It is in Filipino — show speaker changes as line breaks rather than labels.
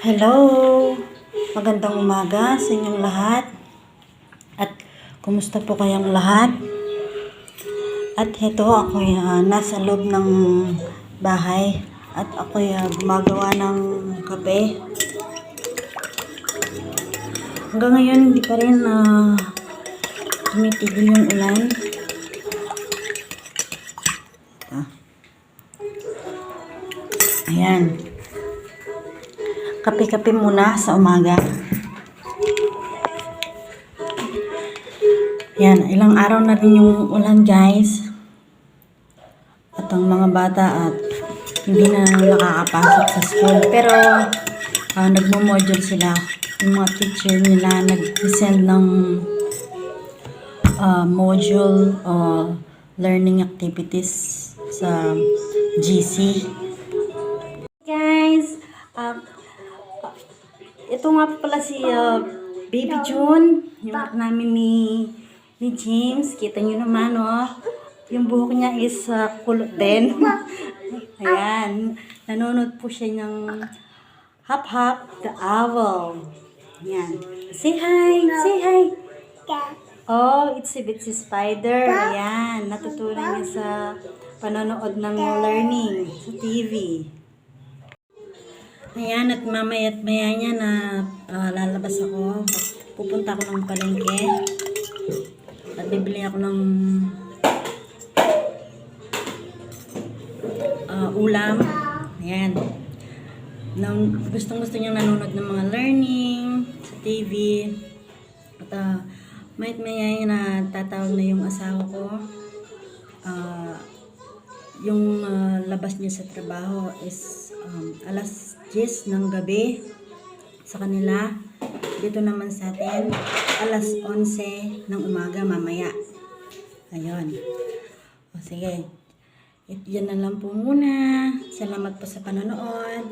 Hello! Magandang umaga sa inyong lahat. At kumusta po kayong lahat? At heto ako nasa loob ng bahay at ako gumagawa ng kape. Hanggang ngayon hindi pa rin tumitigil yung ulan. Ayan. Kape-kape muna sa umaga. Yan, ilang araw na rin yung ulan guys. At ang mga bata at hindi na nakakapasok sa school. Pero nagmo-module sila. Yung mga teacher nila nag-send ng module learning activities sa GC. Guys, ito nga pala si Baby June, yung anak namin ni James. Kita nyo naman, yung buhok niya is kulot din. Ayan, nanonood po siya ng Hop Hop the Owl. Ayan, say hi, say hi. Oh, it's a Bitsy Spider. Ayan, natutunan niya sa panonood ng learning sa TV. Ayan, at mamaya't maya niya na lalabas ako. Pupunta ako ng palengke. At bibili ako ng ulam. Ayan. Gustong-gusto niyang nanonood ng mga learning sa TV. At mayat maya na tatawag na yung asawa ko. Yung labas niya sa trabaho is alas 10 ng gabi sa kanila. Dito naman sa atin, alas 11 ng umaga mamaya. Ayun. O sige. Yan na lang po muna. Salamat po sa panonood.